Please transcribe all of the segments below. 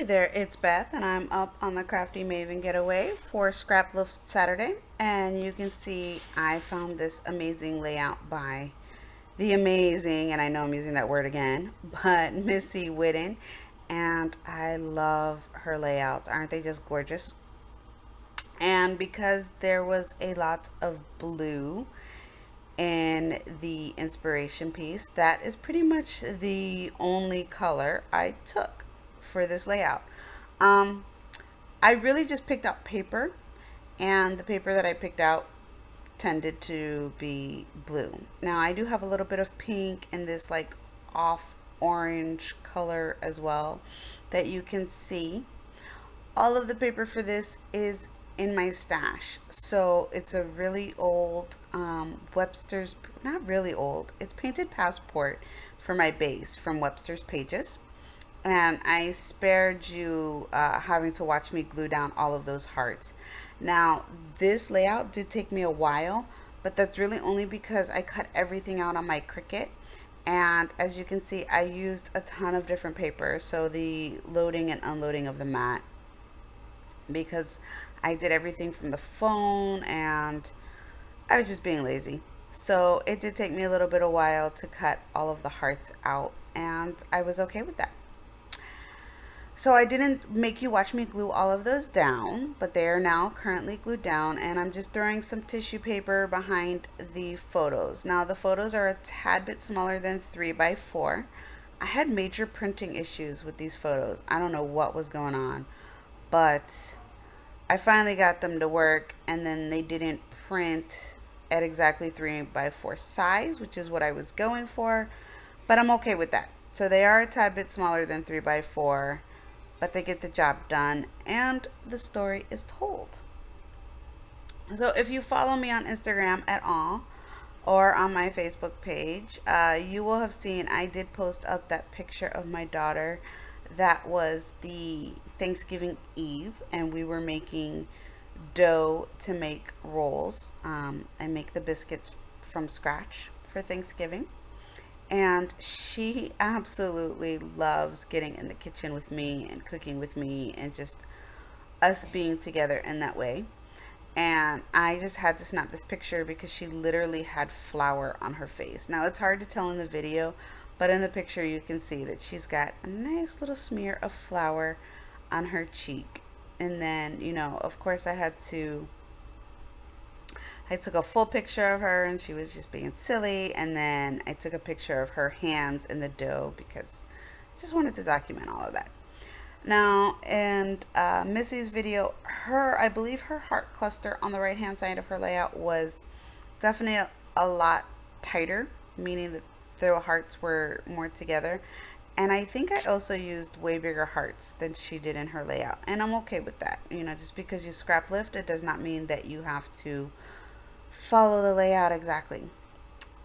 there, it's Beth, and I'm up on the Crafty Maven getaway for Scraplift Saturday. And you can see I found this amazing layout by the amazing, and I know I'm using that word again, but Missy Whitten. And I love her layouts. Aren't they just gorgeous? And because there was a lot of blue in the inspiration piece, that is pretty much the only color I took for this layout. Um, I really just picked out paper, and the paper that I picked out tended to be blue. Now, I do have a little bit of pink and this like off orange color as well that you can see. All of the paper for this is in my stash. So it's a really old Webster's, not really old, it's Painted Passport for my base from Webster's Pages. And I spared you having to watch me glue down all of those hearts. Now, this layout did take me a while, but that's really only because I cut everything out on my Cricut. And as you can see, I used a ton of different paper. So the loading and unloading of the mat, because I did everything from the phone and I was just being lazy. So it did take me a little bit of while to cut all of the hearts out, and I was okay with that. So I didn't make you watch me glue all of those down, but they are now currently glued down, and I'm just throwing some tissue paper behind the photos. Now the photos are a tad bit smaller than 3 by 4. I had major printing issues with these photos. I don't know what was going on, but I finally got them to work, and then they didn't print at exactly 3 by 4 size, which is what I was going for, but I'm okay with that. So they are a tad bit smaller than 3 by 4, but they get the job done, and the story is told. So if you follow me on Instagram at all, or on my Facebook page, you will have seen I did post up that picture of my daughter. That was the Thanksgiving Eve, and we were making dough to make rolls. I make the biscuits from scratch for Thanksgiving. And she absolutely loves getting in the kitchen with me and cooking with me and just us being together in that way. And I just had to snap this picture because she literally had flour on her face. Now it's hard to tell in the video, but in the picture you can see that she's got a nice little smear of flour on her cheek. And then, of course I took a full picture of her and she was just being silly, and then I took a picture of her hands in the dough because I just wanted to document all of that. Now, in Missy's video, I believe her heart cluster on the right hand side of her layout was definitely a lot tighter, meaning that the hearts were more together. And I think I also used way bigger hearts than she did in her layout. And I'm okay with that. Just because you scrap lift, it does not mean that you have to follow the layout exactly.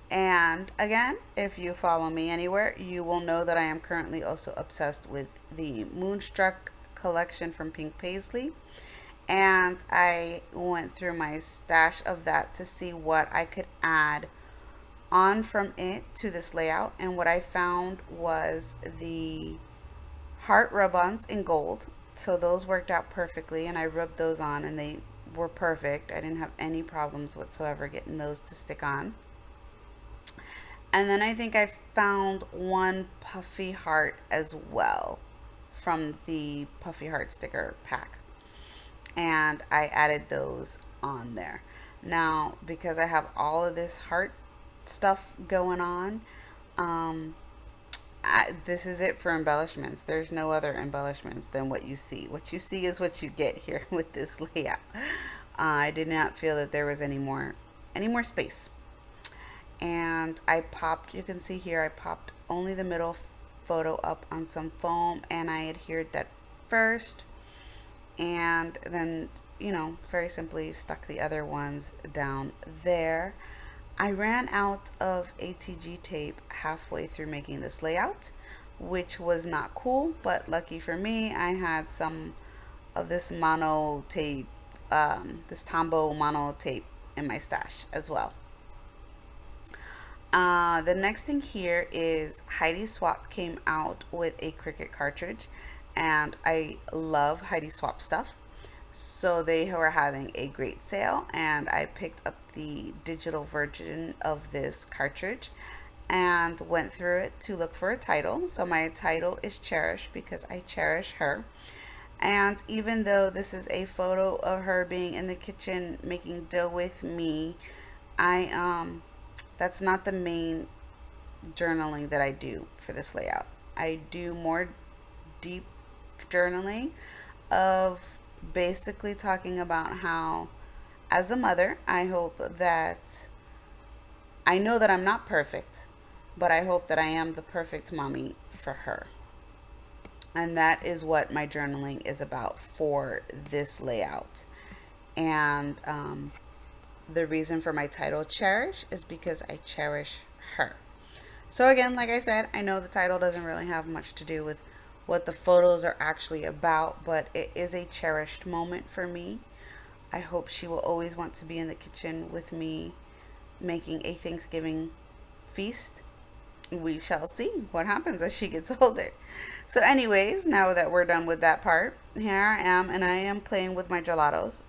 And again, if you follow me anywhere, you will know that I am currently also obsessed with the Moonstruck collection from Pink Paisley. And I went through my stash of that to see what I could add on from it to this layout. And what I found was the heart rub-ons in gold. So those worked out perfectly, and I rubbed those on and they were perfect. I didn't have any problems whatsoever getting those to stick on. And then I think I found one puffy heart as well from the puffy heart sticker pack, and I added those on there. Now, because I have all of this heart stuff going on, this is it for embellishments. There's no other embellishments than what you see. What you see is what you get here with this layout. I did not feel that there was any more space. And I popped, you can see here, I popped only the middle photo up on some foam, and I adhered that first, and then, very simply stuck the other ones down there. I ran out of ATG tape halfway through making this layout, which was not cool, but lucky for me, I had some of this mono tape, this Tombow mono tape in my stash as well. The next thing here is Heidi Swap came out with a Cricut cartridge, and I love Heidi Swap stuff. So they were having a great sale, and I picked up the digital version of this cartridge and went through it to look for a title. So my title is Cherish because I cherish her. And even though this is a photo of her being in the kitchen making dough with me, I that's not the main journaling that I do for this layout. I do more deep journaling of basically talking about how, as a mother, I hope that I know that I'm not perfect, but I hope that I am the perfect mommy for her. And that is what my journaling is about for this layout. And the reason for my title, Cherish, is because I cherish her. So again, like I said, I know the title doesn't really have much to do with what the photos are actually about, but it is a cherished moment for me. I hope she will always want to be in the kitchen with me making a Thanksgiving feast. We shall see what happens as she gets older. So anyways, now that we're done with that part, here I am, and I am playing with my gelatos.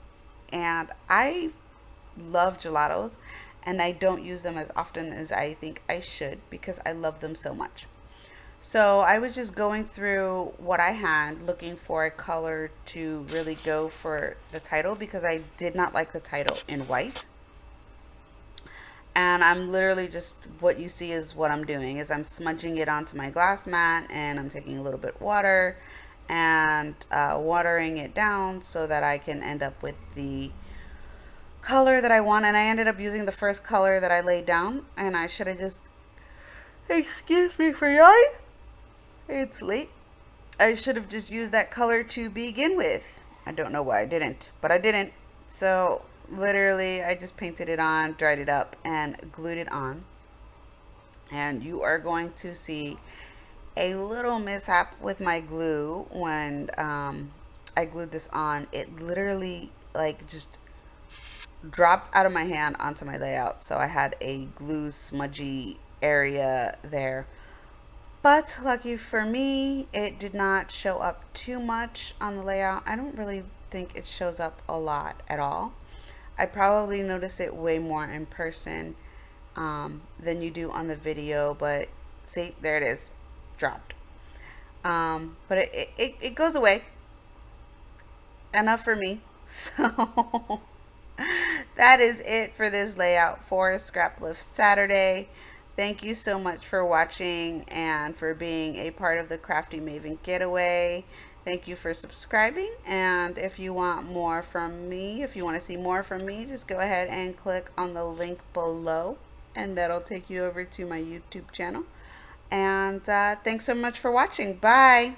And I love gelatos, and I don't use them as often as I think I should because I love them so much. So I was just going through what I had, looking for a color to really go for the title because I did not like the title in white. And I'm literally just, what you see is what I'm doing is I'm smudging it onto my glass mat, and I'm taking a little bit of water and watering it down so that I can end up with the color that I want. And I ended up using the first color that I laid down, and I should have just, excuse me for yawning, it's late. I should have just used that color to begin with. I don't know why I didn't, but I didn't. So literally I just painted it on, dried it up, and glued it on. And you are going to see a little mishap with my glue when I glued this on. It literally like just dropped out of my hand onto my layout, so I had a glue smudgy area there. But lucky for me, it did not show up too much on the layout. I don't really think it shows up a lot at all. I probably notice it way more in person than you do on the video, but see, there it is, dropped. But it goes away. Enough for me. So that is it for this layout for Scraplift Saturday. Thank you so much for watching and for being a part of the Crafty Maven getaway. Thank you for subscribing, and if you want more from me, if you want to see more from me, just go ahead and click on the link below, and that'll take you over to my YouTube channel. And thanks so much for watching. Bye.